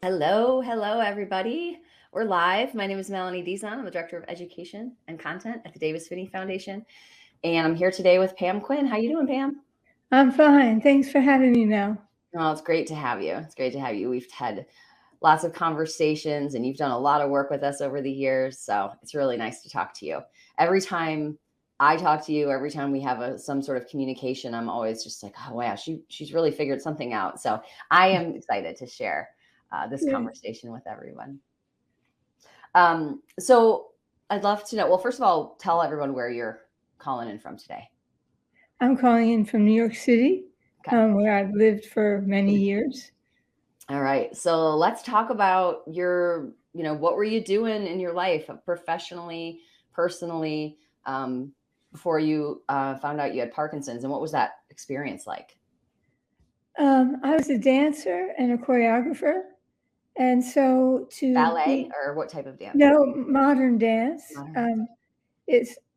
Hello, everybody. We're live. My name is Melanie Dizon. I'm the Director of Education and Content at the Phinney Foundation. And I'm here today with Pam Quinn. How you doing, Pam? I'm fine. Thanks for having me, Mel. Oh, it's great to have you. It's great to have you. We've had lots of conversations and you've done a lot of work with us over the years. So it's really nice to talk to you. Every time I talk to you, every time we have some sort of communication, I'm always just like, oh, wow, she's really figured something out. So I am excited to share this conversation with everyone. So I'd love to know, well, first of all, tell everyone where you're calling in from today. I'm calling in from New York City, where I've lived for many years. All right. So let's talk about what were you doing in your life professionally, personally, before you found out you had Parkinson's, and what was that experience like? I was a dancer and a choreographer. And so Ballet or what type of dance? No, modern dance.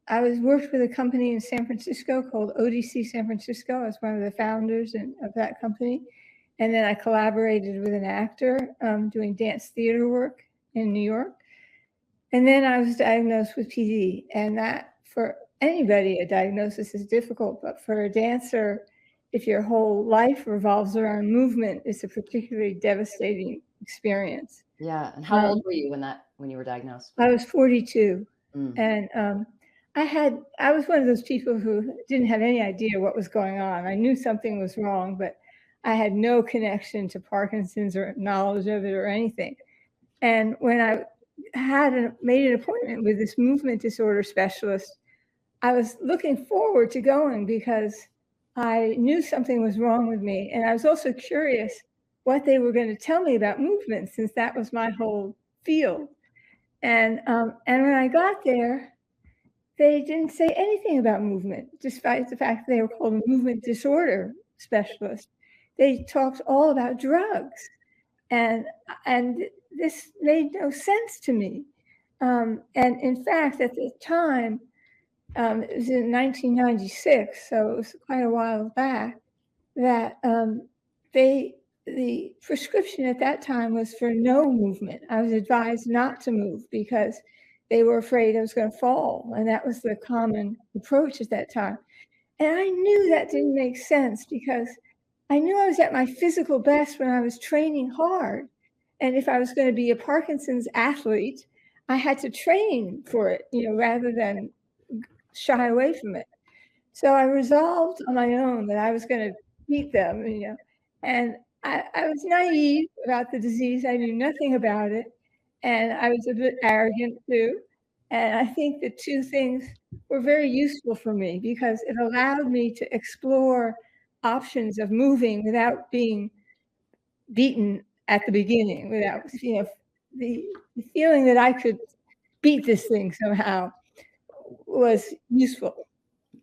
I worked with a company in San Francisco called ODC San Francisco. I was one of the founders of that company. And then I collaborated with an actor doing dance theater work in New York. And then I was diagnosed with PD. And that, for anybody, a diagnosis is difficult. But for a dancer, if your whole life revolves around movement, it's a particularly devastating experience. Yeah. And how old were you when you were diagnosed? I was 42. And I was one of those people who didn't have any idea what was going on. I knew something was wrong, but I had no connection to Parkinson's or knowledge of it or anything. And when I made an appointment with this movement disorder specialist, I was looking forward to going because I knew something was wrong with me. And I was also curious what they were going to tell me about movement, since that was my whole field. And when I got there, they didn't say anything about movement, despite the fact that they were called a movement disorder specialist. They talked all about drugs. And this made no sense to me. And in fact, at the time, it was in 1996, so it was quite a while back, that the prescription at that time was for no movement. I was advised not to move because they were afraid I was going to fall. And that was the common approach at that time. And I knew that didn't make sense because I knew I was at my physical best when I was training hard. And if I was going to be a Parkinson's athlete, I had to train for it, rather than shy away from it. So I resolved on my own that I was going to beat them, and I was naive about the disease. I knew nothing about it. And I was a bit arrogant too. And I think the two things were very useful for me because it allowed me to explore options of moving without being beaten at the beginning, without, the feeling that I could beat this thing somehow was useful.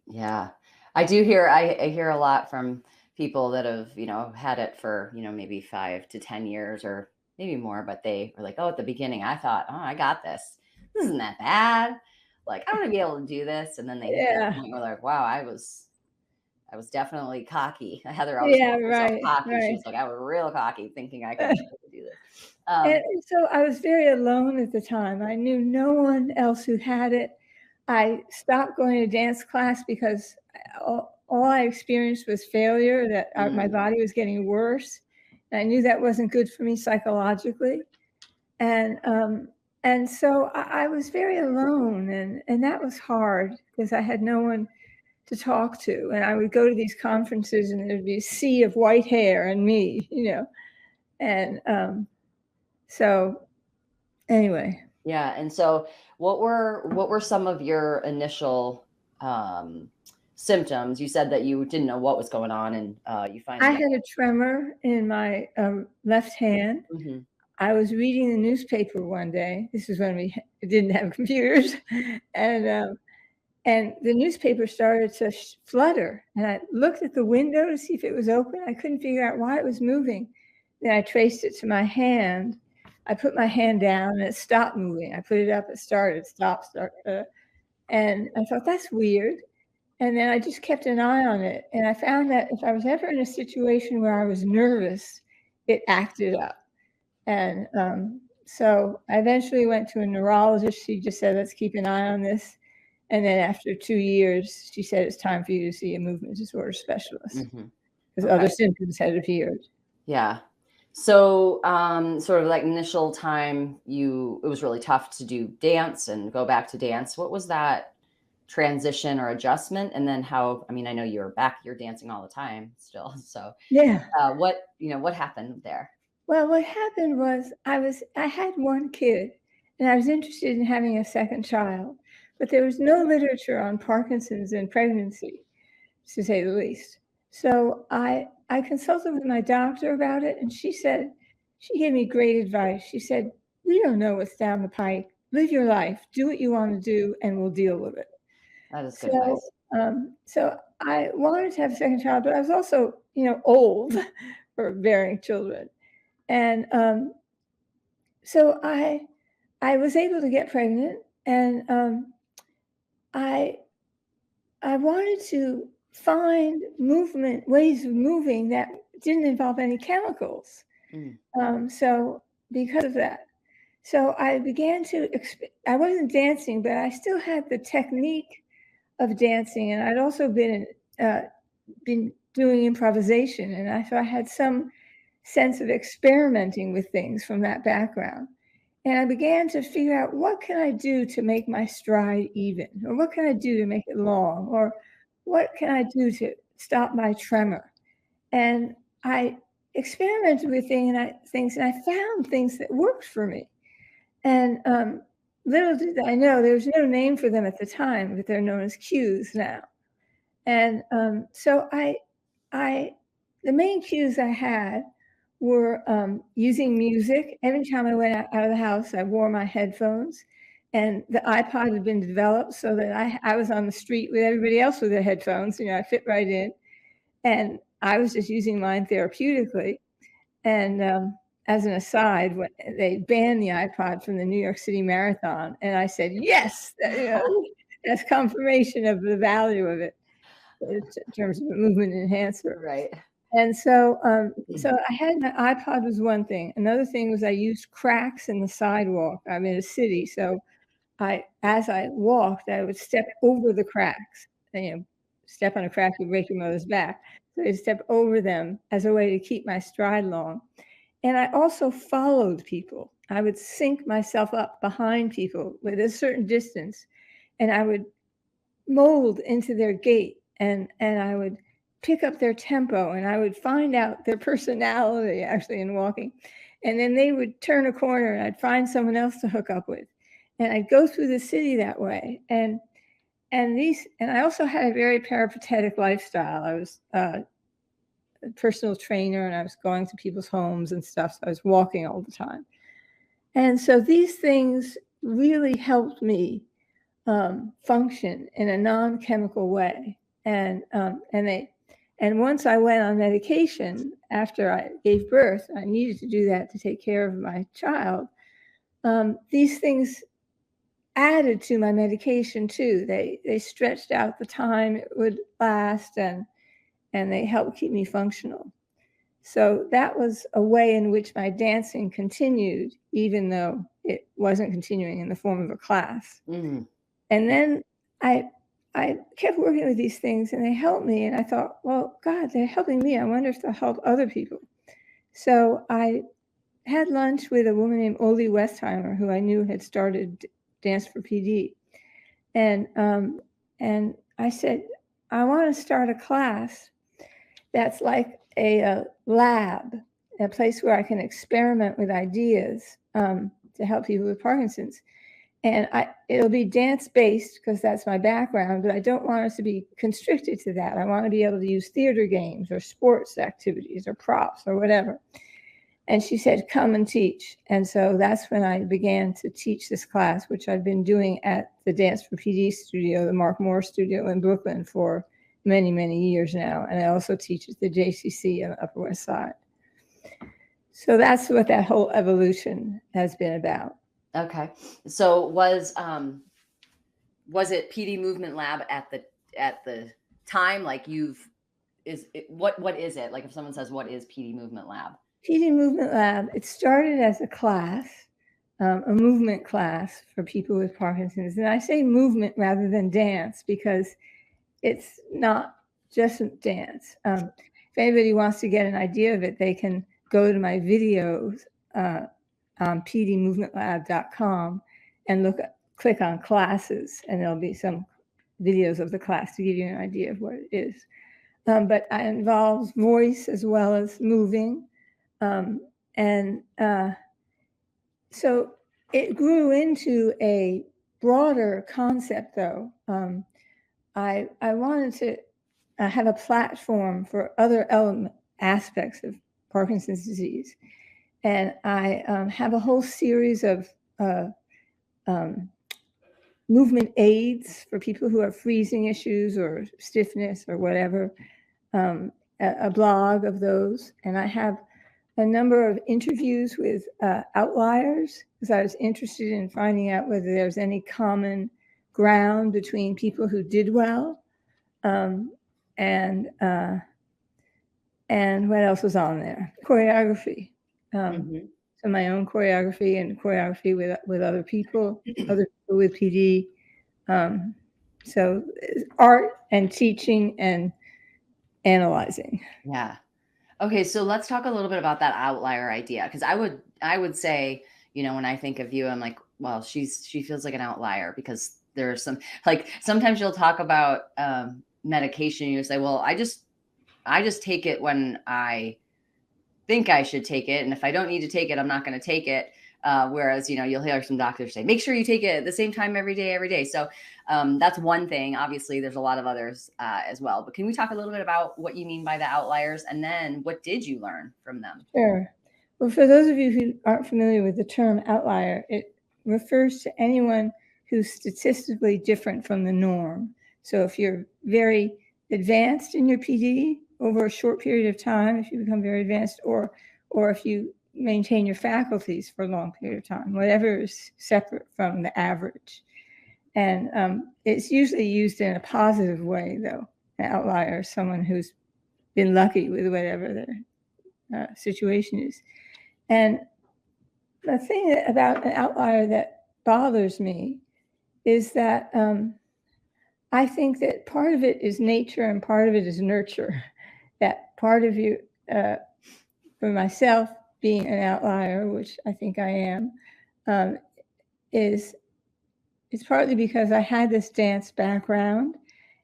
Yeah. I hear a lot from people that have, had it for, maybe 5 to 10 years or maybe more, but they were like, oh, at the beginning, I thought, oh, I got this. This isn't that bad. Like, I'm going to be able to do this. And then they hit that point where they're like, wow, I was definitely cocky. Heather always called herself cocky. Right. She was like, I was real cocky thinking I could do this. And so I was very alone at the time. I knew no one else who had it. I stopped going to dance class because all I experienced was failure, that my body was getting worse. And I knew that wasn't good for me psychologically. And so I was very alone, and that was hard because I had no one to talk to. And I would go to these conferences and there'd be a sea of white hair and me, and so anyway. Yeah. And so what were some of your initial symptoms? You said that you didn't know what was going on, and you finally... I had a tremor in my left hand. Mm-hmm. I was reading the newspaper one day. This is when we didn't have computers, and the newspaper started to flutter. And I looked at the window to see if it was open. I couldn't figure out why it was moving. Then I traced it to my hand. I put my hand down and it stopped moving. I put it up, it started, stop. And I thought, that's weird. And then I just kept an eye on it. And I found that if I was ever in a situation where I was nervous, it acted up. And so I eventually went to a neurologist. She just said, let's keep an eye on this. And then after 2 years, she said, it's time for you to see a movement disorder specialist Mhm. because Okay. other symptoms had appeared. Yeah. So, sort of like initial time, it was really tough to do dance and go back to dance. What was that transition or adjustment? And then I mean, I know you're dancing all the time still. So, Yeah. what happened there? Well, what happened was I had one kid and I was interested in having a second child, but there was no literature on Parkinson's in pregnancy, to say the least. So I consulted with my doctor about it, and she gave me great advice. She said, "We don't know what's down the pike. Live your life, do what you want to do, and we'll deal with it." That is good So advice. so I wanted to have a second child, but I was also, old for bearing children. And so I was able to get pregnant, and I I wanted to find ways of moving that didn't involve any chemicals. Mm, So because of that, so I began to. I wasn't dancing, but I still had the technique of dancing, and I'd also been doing improvisation, and so I had some sense of experimenting with things from that background. And I began to figure out what can I do to make my stride even, or what can I do to make it long, or what can I do to stop my tremor. And I experimented with things, and I found things that worked for me. And little did I know there was no name for them at the time, but they're known as cues now. And I, the main cues I had were using music. Every time I went out of the house, I wore my headphones, and the iPod had been developed so that I was on the street with everybody else with their headphones. I fit right in, and I was just using mine therapeutically. And as an aside, when they banned the iPod from the New York City Marathon, and I said, yes, that's confirmation of the value of it in terms of a movement enhancer. right. And so I had my iPod was one thing. Another thing was I used cracks in the sidewalk. I'm in a city, so as I walked, I would step over the cracks. And, step on a crack, you break your mother's back. So I'd step over them as a way to keep my stride long. And I also followed people. I would sync myself up behind people with a certain distance, and I would mold into their gait, and I would pick up their tempo, and I would find out their personality actually in walking. And then they would turn a corner and I'd find someone else to hook up with. And I'd go through the city that way. And I also had a very peripatetic lifestyle. I was a personal trainer and I was going to people's homes and stuff. So I was walking all the time. And so these things really helped me function in a non-chemical way. And once I went on medication after I gave birth, I needed to do that to take care of my child. These things added to my medication too. They stretched out the time it would last, and they helped keep me functional. So that was a way in which my dancing continued, even though it wasn't continuing in the form of a class. Mm, And then I I kept working with these things and they helped me. And I thought, well, God, they're helping me. I wonder if they'll help other people. So I had lunch with a woman named Olie Westheimer, who I knew had started Dance for PD. And I said, I want to start a class that's like a lab, a place where I can experiment with ideas to help people with Parkinson's. And it'll be dance based because that's my background, but I don't want us to be constricted to that. I want to be able to use theater games or sports activities or props or whatever. And she said, come and teach. And so that's when I began to teach this class, which I've been doing at the Dance for PD studio, the Mark Moore studio in Brooklyn for many, many years now. And I also teach at the JCC on the Upper West Side. So that's what that whole evolution has been about. okay. So was it PD Movement Lab at the time? Like what is it? Like if someone says, what is PD Movement Lab? PD Movement Lab, it started as a class, a movement class for people with Parkinson's. And I say movement rather than dance because it's not just dance. If anybody wants to get an idea of it, they can go to my videos on pdmovementlab.com and click on classes, and there'll be some videos of the class to give you an idea of what it is. But it involves voice as well as moving. So it grew into a broader concept, though. I wanted to have a platform for other aspects of Parkinson's disease. And I have a whole series of movement aids for people who have freezing issues or stiffness or whatever, a blog of those. And I have a number of interviews with outliers because I was interested in finding out whether there's any common ground between people who did well and what else was on there? Choreography. So my own choreography and choreography with other people with PD. So art and teaching and analyzing. Yeah. Okay, so let's talk a little bit about that outlier idea, because I would say, you know, when I think of you, I'm like, well, she feels like an outlier because there's some, like, sometimes you'll talk about medication, you say, well, I just take it when I think I should take it, and if I don't need to take it, I'm not going to take it. Whereas, you know, you'll hear some doctors say, make sure you take it at the same time every day. So that's one thing. Obviously, there's a lot of others as well. But can we talk a little bit about what you mean by the outliers? And then what did you learn from them? Sure. Well, for those of you who aren't familiar with the term outlier, it refers to anyone who's statistically different from the norm. So if you're very advanced in your PD over a short period of time, if you become very advanced, or if you maintain your faculties for a long period of time, whatever is separate from the average. And it's usually used in a positive way, though. An outlier is someone who's been lucky with whatever their situation is. And the thing about an outlier that bothers me is that I think that part of it is nature and part of it is nurture. That part of you, for myself, being an outlier, which I think I am, it's partly because I had this dance background,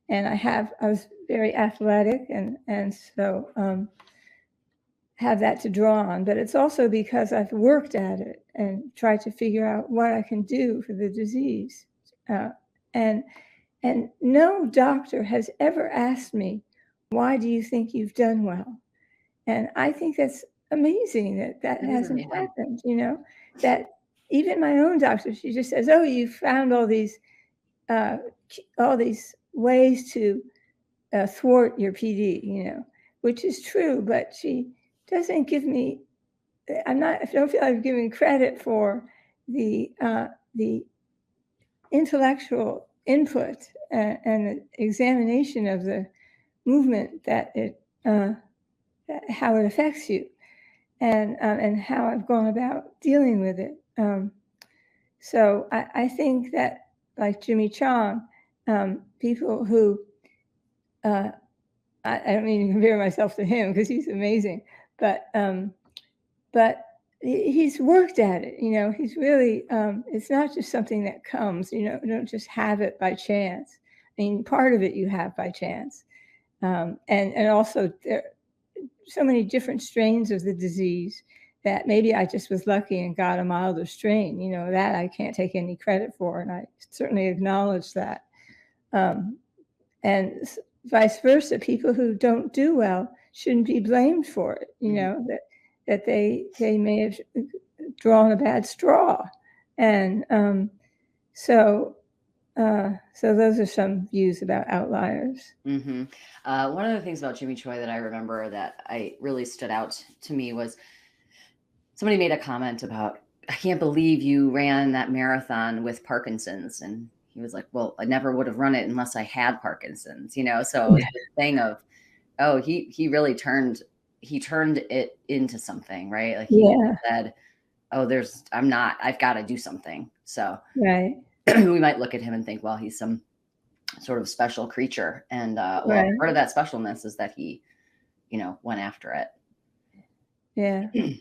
and I was very athletic, and so have that to draw on. But it's also because I've worked at it and tried to figure out what I can do for the disease. And no doctor has ever asked me, why do you think you've done well? And I think that's amazing that hasn't happened, you know, that even my own doctor, she just says, oh, you found all these ways to thwart your PD, you know, which is true, but she doesn't give me, I don't feel like I'm giving credit for the intellectual input and the examination of the movement that how it affects you, and how I've gone about dealing with it. So I think that, like Jimmy Chong, people who I don't mean to compare myself to him because he's amazing, but he's worked at it. You know, he's really. It's not just something that comes. You know, you don't just have it by chance. I mean, part of it you have by chance, and also there are so many different strains of the disease that maybe I just was lucky and got a milder strain. You know, that I can't take any credit for, and I certainly acknowledge that. And vice versa, people who don't do well shouldn't be blamed for it. You know, that they may have drawn a bad straw, and so those are some views about outliers. One of the things about Jimmy Choi that I remember that I really stood out to me was somebody made a comment about, I can't believe you ran that marathon with Parkinson's. And he was like, well, I never would have run it unless I had Parkinson's, you know? So the thing of, oh, he really turned he turned it into something, right? Like he Yeah. said, oh, I've got to do something. So Right. we might look at him and think, well, he's some sort of special creature. And well, Right. part of that specialness is that he, went after Yeah. it.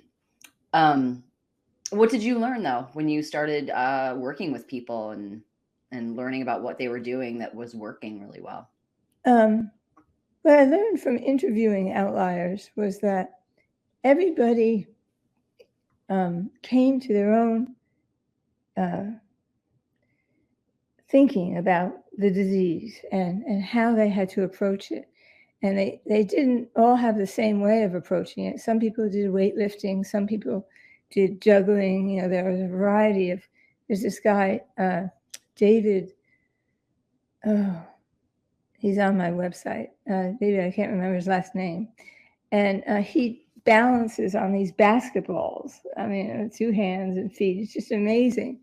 What did you learn though when you started working with people and learning about what they were doing that was working really well? What I learned from interviewing outliers was that everybody came to their own thinking about the disease and how they had to approach it. And they didn't all have the same way of approaching it. Some people did weightlifting, some people did juggling. There was a variety of, there's this guy, David, oh, he's on my website. David, I can't remember his last name. And he balances on these basketballs. I mean, 2 hands and feet. It's just amazing.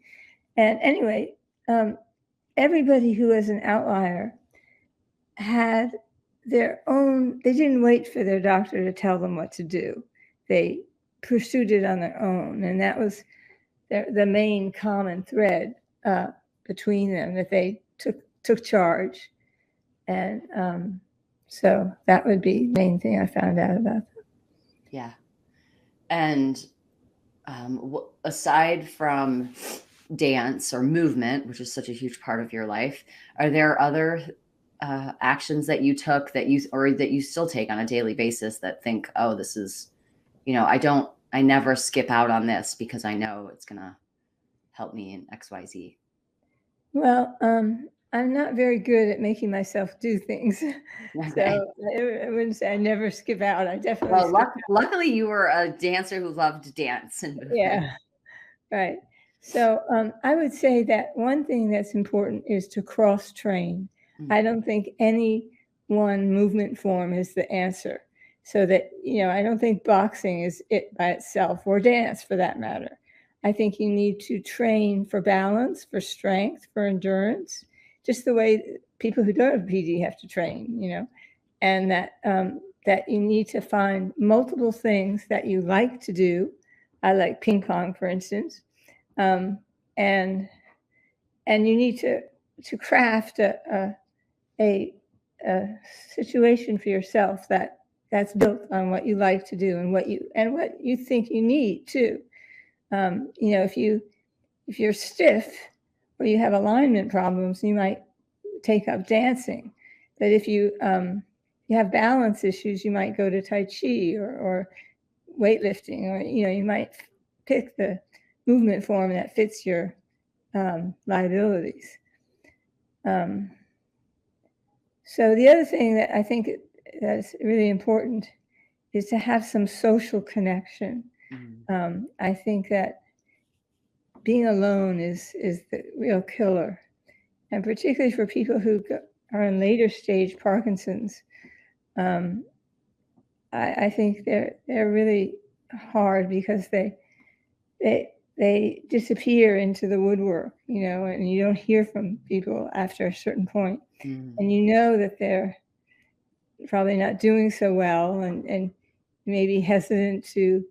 And anyway, everybody who was an outlier had their own, they didn't wait for their doctor to tell them what to do. They pursued it on their own. And that was the main common thread between them, that they took charge. And so that would be the main thing I found out about them. Yeah. And aside from dance or movement, which is such a huge part of your life, are there other actions that you took that you still take on a daily basis that think, oh, this is, I never skip out on this because I know it's going to help me in XYZ? Well, I'm not very good at making myself do things. So Okay. I wouldn't say I never skip out. I definitely Well, skip. luckily you were a dancer who loved to dance and movement. Yeah, right. So I would say that one thing that's important is to cross train. Mm. I don't think any one movement form is the answer. So that, I don't think boxing is it by itself, or dance for that matter. I think you need to train for balance, for strength, for endurance, just the way people who don't have PD have to train, and that you need to find multiple things that you like to do. I like ping pong, for instance, and you need to craft a situation for yourself that's built on what you like to do and what you think you need too. If you're stiff or you have alignment problems, you might take up dancing. But if you have balance issues, you might go to Tai Chi or weightlifting, or you might pick the movement form that fits your liabilities. So the other thing that I think that's really important is to have some social connection. I think that being alone is the real killer, and particularly for people who are in later stage Parkinson's. I think they're really hard because they disappear into the woodwork, and you don't hear from people after a certain point. And you know that they're probably not doing so well, and maybe hesitant to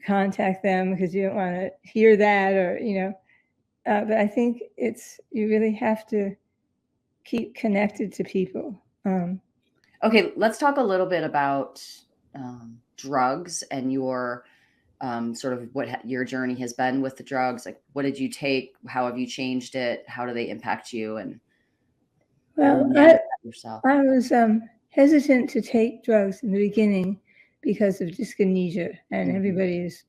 contact them because you don't want to hear that, or but I think you really have to keep connected to people. Okay, let's talk a little bit about drugs and your sort of what your journey has been with the drugs. Like, what did you take? How have you changed it? How do they impact you? And Well, manage that yourself? I was hesitant to take drugs in the beginning because of dyskinesia, and everybody is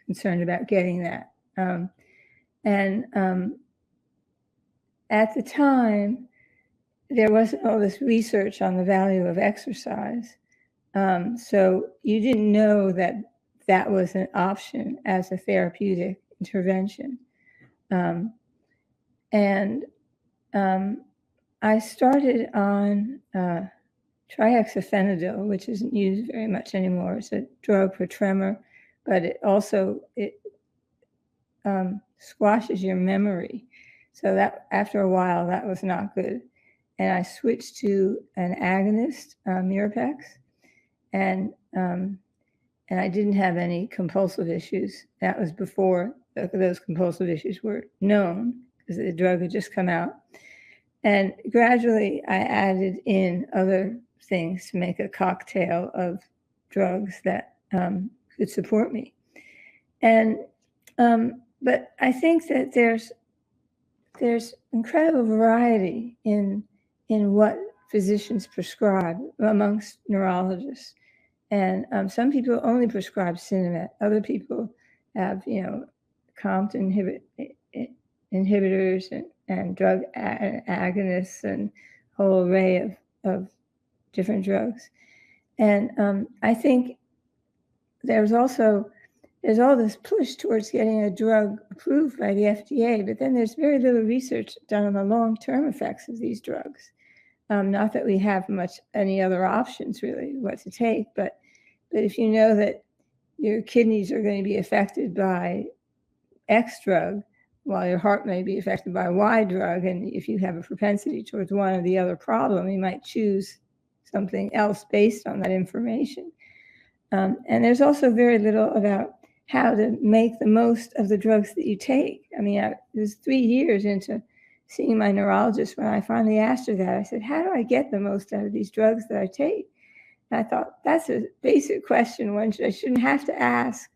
concerned about getting that. At the time, there wasn't all this research on the value of exercise. So you didn't know that that was an option as a therapeutic intervention. I started on trihexyphenidyl, which isn't used very much anymore. It's a drug for tremor, but it squashes your memory. So that after a while, that was not good. And I switched to an agonist, Mirapex, and I didn't have any compulsive issues. That was before those compulsive issues were known, because the drug had just come out. And gradually, I added in other things to make a cocktail of drugs that could support me. And but I think that there's incredible variety in what physicians prescribe amongst neurologists. And some people only prescribe Sinemet. Other people have, COMT inhibitors and drug agonists and a whole array of different drugs. And I think there's all this push towards getting a drug approved by the FDA, but then there's very little research done on the long-term effects of these drugs. Not that we have any other options really what to take, but if you know that your kidneys are going to be affected by X drug, while your heart may be affected by Y drug, and if you have a propensity towards one or the other problem, you might choose something else based on that information. And there's also very little about how to make the most of the drugs that you take. I mean, it was 3 years into seeing my neurologist when I finally asked her that. I said, how do I get the most out of these drugs that I take? And I thought, that's a basic question I shouldn't have to ask.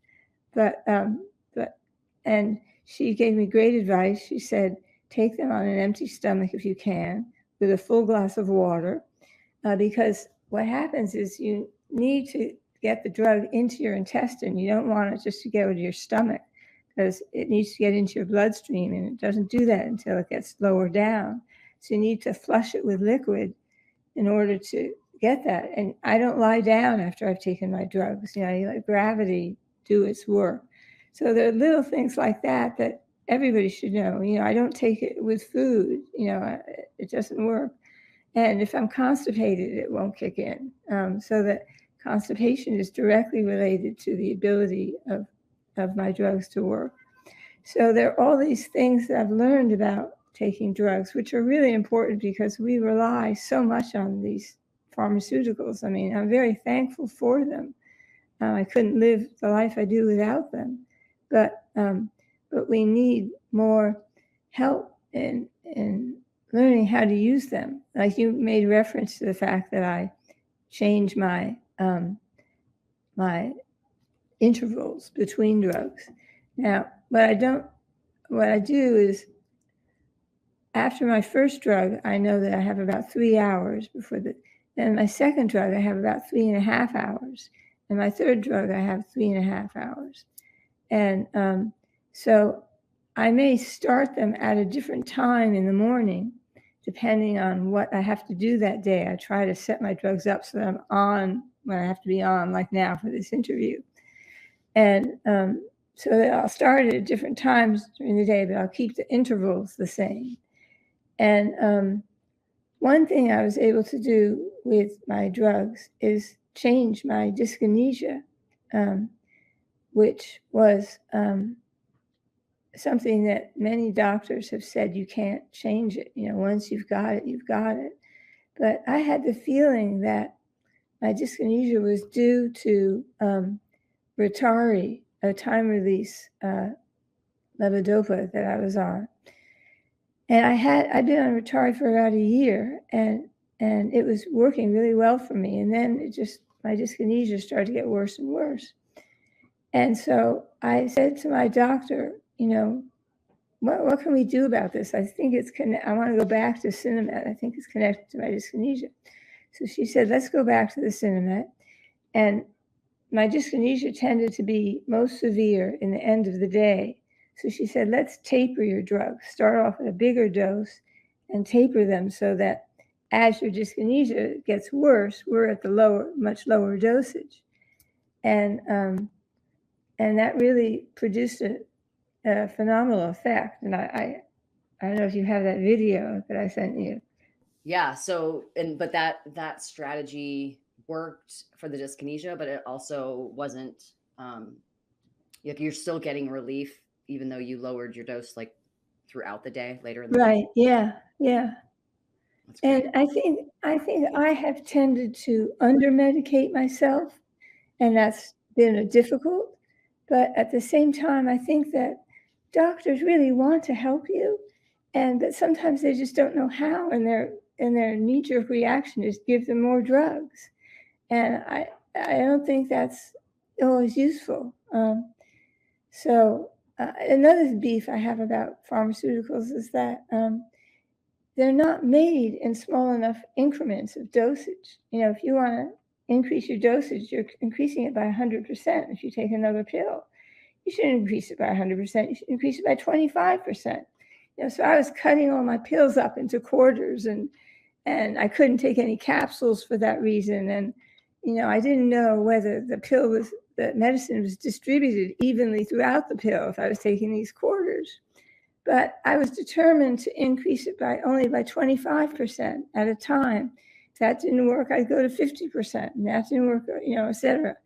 And she gave me great advice. She said, take them on an empty stomach if you can, with a full glass of water, because what happens is you need to get the drug into your intestine. You don't want it just to go to your stomach, because it needs to get into your bloodstream, and it doesn't do that until it gets lower down. So you need to flush it with liquid in order to get that. And I don't lie down after I've taken my drugs. You let gravity do its work. So there are little things like that everybody should know. I don't take it with food. It doesn't work. And if I'm constipated, it won't kick in. So that constipation is directly related to the ability of my drugs to work. So there are all these things that I've learned about taking drugs, which are really important because we rely so much on these pharmaceuticals. I mean, I'm very thankful for them. I couldn't live the life I do without them. But we need more help in learning how to use them. Like you made reference to the fact that I change my my intervals between drugs. Now, what I do is, after my first drug, I know that I have about 3 hours before then my second drug, I have about 3.5 hours. And my third drug, I have 3.5 hours. And so I may start them at a different time in the morning, depending on what I have to do that day. I try to set my drugs up so that I'm on when I have to be on, like now for this interview. And so that I'll start at different times during the day, but I'll keep the intervals the same. And one thing I was able to do with my drugs is change my dyskinesia, which was something that many doctors have said you can't change it. Once you've got it, you've got it. But I had the feeling that my dyskinesia was due to Ritari, a time-release levodopa that I was on. And I'd been on Ritari for about a year, and it was working really well for me. And then my dyskinesia started to get worse and worse. And so I said to my doctor, what can we do about this? I think I want to go back to Sinemet. I think it's connected to my dyskinesia. So she said, let's go back to the Sinemet. And my dyskinesia tended to be most severe in the end of the day. So she said, let's taper your drugs. Start off at a bigger dose and taper them so that as your dyskinesia gets worse, we're at the much lower dosage. And that really produced a phenomenal effect. And I don't know if you have that video that I sent you. Yeah. So, but that strategy worked for the dyskinesia, but it also wasn't, like you're still getting relief, even though you lowered your dose like throughout the day later in the day. Right. Yeah. Yeah. And I think I think I have tended to under-medicate myself, and that's been difficult. But at the same time, I think that doctors really want to help you, but sometimes they just don't know how, and their knee-jerk reaction is give them more drugs. And I don't think that's always useful. Another beef I have about pharmaceuticals is that they're not made in small enough increments of dosage. If you want to increase your dosage, you're increasing it by 100%. If you take another pill, you shouldn't increase it by 100%. You should increase it by 25%. So I was cutting all my pills up into quarters, and I couldn't take any capsules for that reason. And I didn't know whether the medicine was distributed evenly throughout the pill if I was taking these quarters. But I was determined to increase it only by 25% at a time. If that didn't work, I'd go to 50%, and that didn't work, et cetera.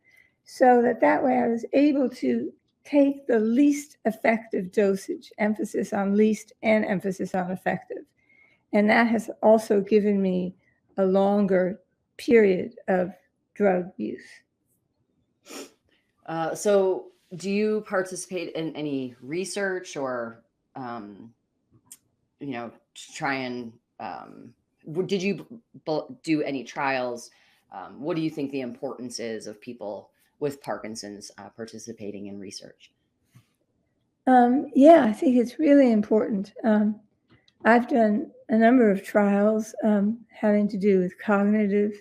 So that way I was able to take the least effective dosage, emphasis on least and emphasis on effective. And that has also given me a longer period of drug use. So do you participate in any research or, try and, did you do any trials? What do you think the importance is of people with Parkinson's participating in research? Yeah, I think it's really important. I've done a number of trials having to do with cognitive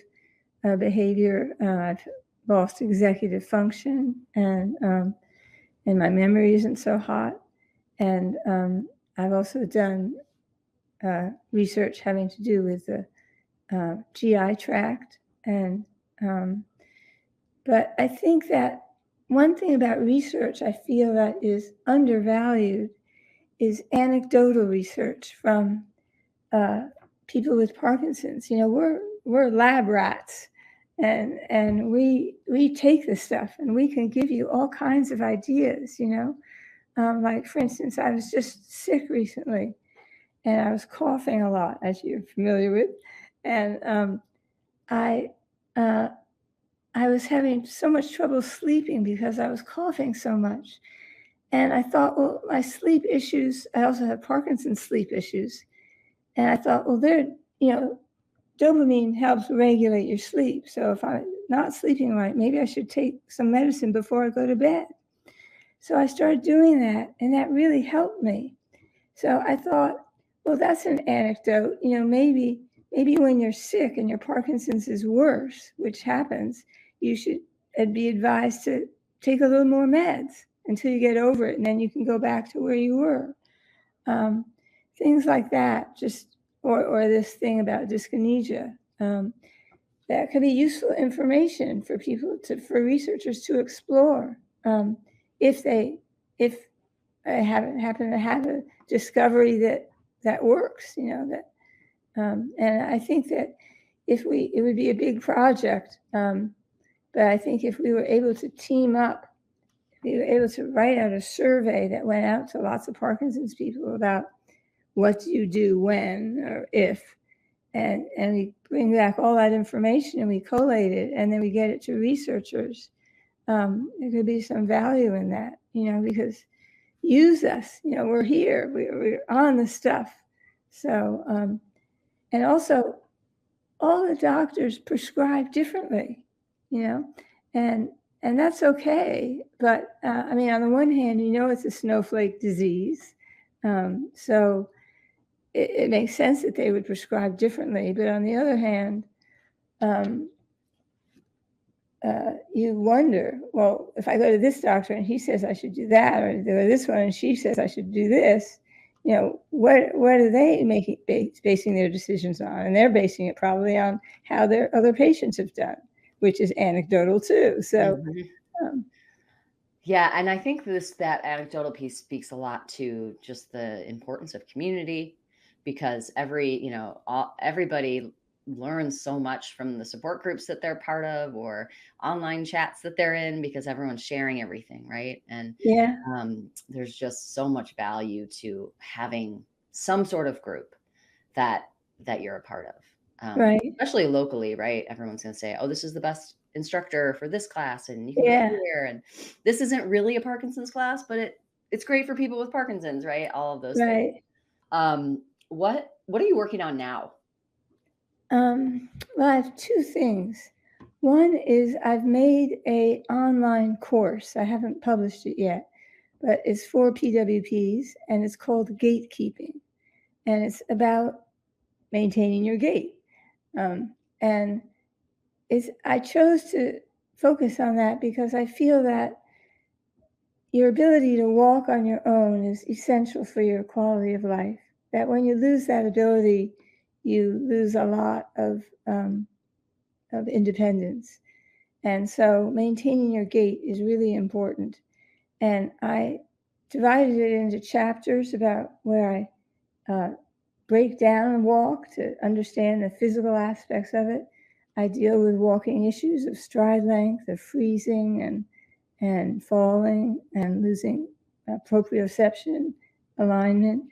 behavior. I've lost executive function, and my memory isn't so hot. And I've also done research having to do with the GI tract. But I think that one thing about research I feel that is undervalued is anecdotal research from people with Parkinson's. We're lab rats, and we take this stuff, and we can give you all kinds of ideas. Like, for instance, I was just sick recently, and I was coughing a lot, as you're familiar with, and I was having so much trouble sleeping because I was coughing so much. And I thought, well, my sleep issues, I also have Parkinson's sleep issues. And I thought, well, dopamine helps regulate your sleep. So if I'm not sleeping right, maybe I should take some medicine before I go to bed. So I started doing that, and that really helped me. So I thought, well, that's an anecdote. Maybe when you're sick and your Parkinson's is worse, which happens, you should be advised to take a little more meds until you get over it, and then you can go back to where you were. Things like that, or this thing about dyskinesia, that could be useful information for researchers to explore if they happen to have a discovery that works. And I think that it would be a big project, but I think if we were able to team up, we were able to write out a survey that went out to lots of Parkinson's people about what do you do when or if, and we bring back all that information and we collate it, and then we get it to researchers. There could be some value in that, because use us, we're here, we're on the stuff. So, and also all the doctors prescribe differently, and that's okay. But on the one hand, it's a snowflake disease. So it makes sense that they would prescribe differently. But on the other hand, you wonder, well, if I go to this doctor and he says I should do that, or go to this one and she says I should do this, what are they basing their decisions on? And they're basing it probably on how their other patients have done, which is anecdotal too. So, yeah, and I think that anecdotal piece speaks a lot to just the importance of community, because everybody learns so much from the support groups that they're part of or online chats that they're in, because everyone's sharing everything, right? And yeah, there's just so much value to having some sort of group that you're a part of. Right. especially locally, right? Everyone's going to say, oh, this is the best instructor for this class and you can go Yeah. here. And this isn't really a Parkinson's class, but it's great for people with Parkinson's, right? All of those things. Right. What are you working on now? Well, I have two things. One is I've made a online course. I haven't published it yet, but it's for PWPs and it's called Gatekeeping. And it's about maintaining your gait. And I chose to focus on that because I feel that your ability to walk on your own is essential for your quality of life. That when you lose that ability, you lose a lot of independence. And so maintaining your gait is really important. And I divided it into chapters about where I break down and walk to understand the physical aspects of it. I deal with walking issues of stride length, of freezing and falling and losing proprioception, alignment.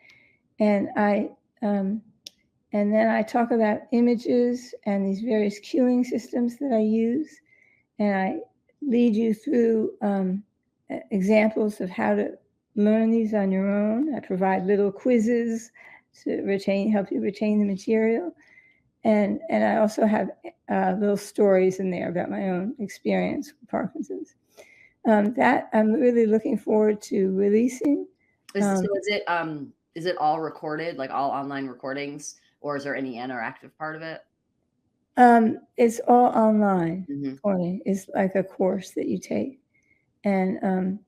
And and then I talk about images and these various cueing systems that I use. And I lead you through examples of how to learn these on your own. I provide little quizzes to help you retain the material. And I also have little stories in there about my own experience with Parkinson's. That I'm really looking forward to releasing. Is it all recorded, like all online recordings, or is there any interactive part of it? It's all online. Mm-hmm. It's like a course that you take. And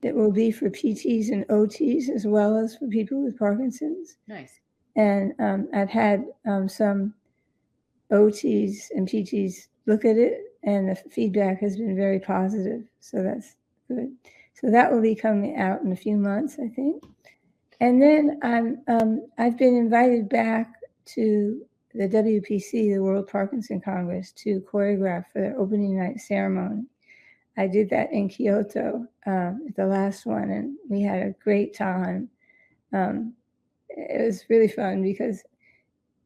it will be for PTs and OTs as well as for people with Parkinson's. Nice. And I've had some OTs and PTs look at it, and the feedback has been very positive. So that's good. So that will be coming out in a few months, I think. And then I've been invited back to the WPC, the World Parkinson Congress, to choreograph for their opening night ceremony. I did that in Kyoto, the last one, and we had a great time. It was really fun because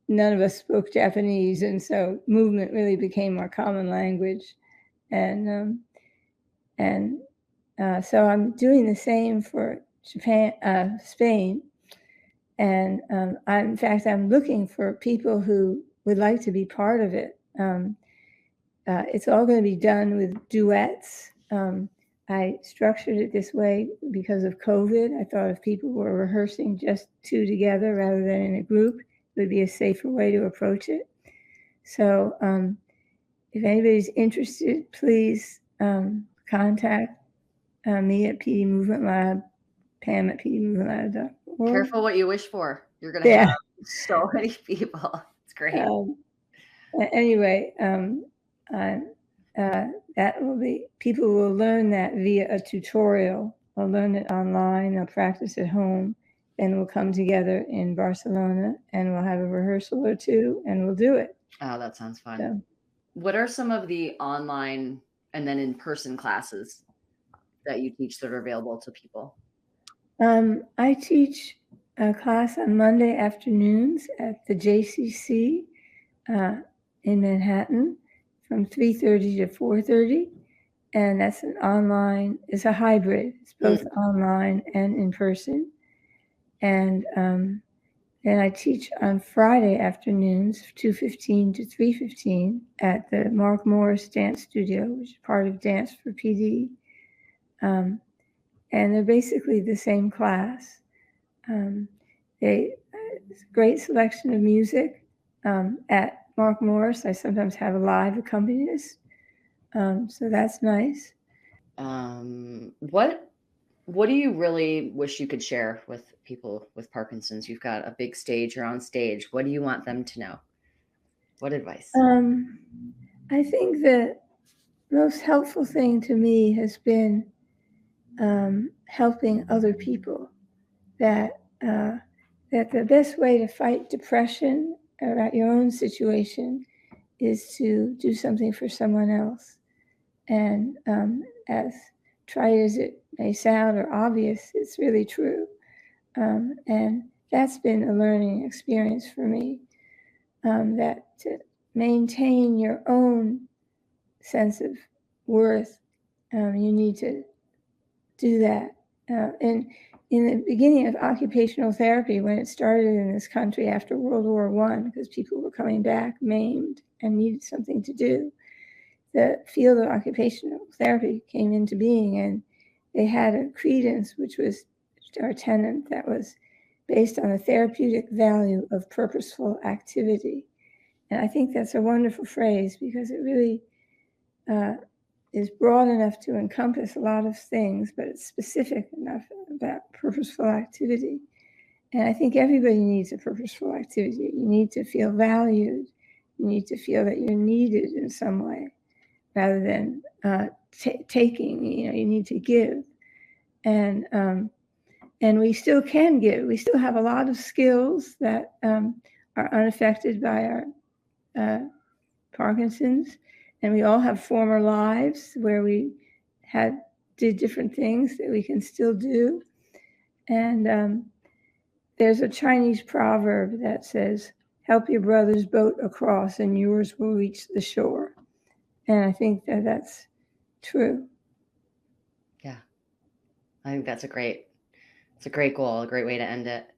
none of us spoke Japanese, and so movement really became our common language. And so I'm doing the same for Japan, Spain. And in fact, I'm looking for people who would like to be part of it. It's all going to be done with duets. I structured it this way because of COVID. I thought if people were rehearsing just two together rather than in a group, it would be a safer way to approach it. So if anybody's interested, please contact me at PD Movement Lab, Pam at pdmovementlab.org. Careful what you wish for. You're going to have so many people. It's great. Anyway, that will be, people will learn that via a tutorial. They'll learn it online, they'll practice at home, then we'll come together in Barcelona and we'll have a rehearsal or two and we'll do it. Oh, that sounds fun. So, what are some of the online and then in-person classes that you teach that are available to people? I teach a class on Monday afternoons at the JCC in Manhattan from 3:30 to 4:30, and that's it's a hybrid. It's both online and in person. And then I teach on Friday afternoons, 2:15 to 3:15 at the Mark Morris Dance Studio, which is part of Dance for PD. And they're basically the same class. It's a great selection of music. At Mark Morris, I sometimes have a live accompanist, so that's nice. What do you really wish you could share with people with Parkinson's? You've got a big stage, you're on stage. What do you want them to know? What advice? I think the most helpful thing to me has been helping other people. That the best way to fight depression about your own situation is to do something for someone else. And as trite as it may sound or obvious, it's really true. And that's been a learning experience for me. that to maintain your own sense of worth, you need to do that. And in the beginning of occupational therapy, when it started in this country after World War I, because people were coming back maimed and needed something to do, the field of occupational therapy came into being, and they had a credence, which was our tenet, that was based on the therapeutic value of purposeful activity. And I think that's a wonderful phrase because it really is broad enough to encompass a lot of things, but it's specific enough about purposeful activity. And I think everybody needs a purposeful activity. You need to feel valued. You need to feel that you're needed in some way rather than taking. You need to give. And we still can give. We still have a lot of skills that are unaffected by our Parkinson's. And we all have former lives where we did different things that we can still do. And there's a Chinese proverb that says, help your brother's boat across and yours will reach the shore. And I think that that's true. Yeah. I think it's a great goal, a great way to end it.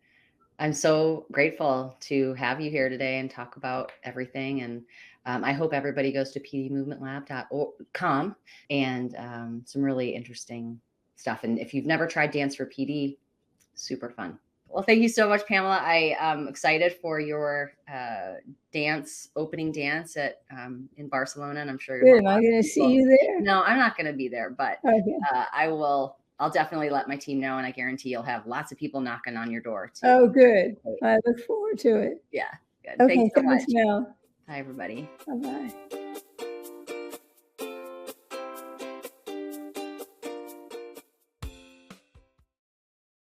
I'm so grateful to have you here today and talk about everything. And I hope everybody goes to pdmovementlab.com and some really interesting stuff. And if you've never tried Dance for PD, super fun. Well, thank you so much, Pamela. I am excited for your opening dance at in Barcelona, and I'm sure you're. Good. Am I going to see you there? No, I'm not going to be there, but okay. I will. I'll definitely let my team know, and I guarantee you'll have lots of people knocking on your door too. Oh, good. I look forward to it. Yeah, good. Okay, thanks so much. Mel. Hi, everybody. Bye-bye.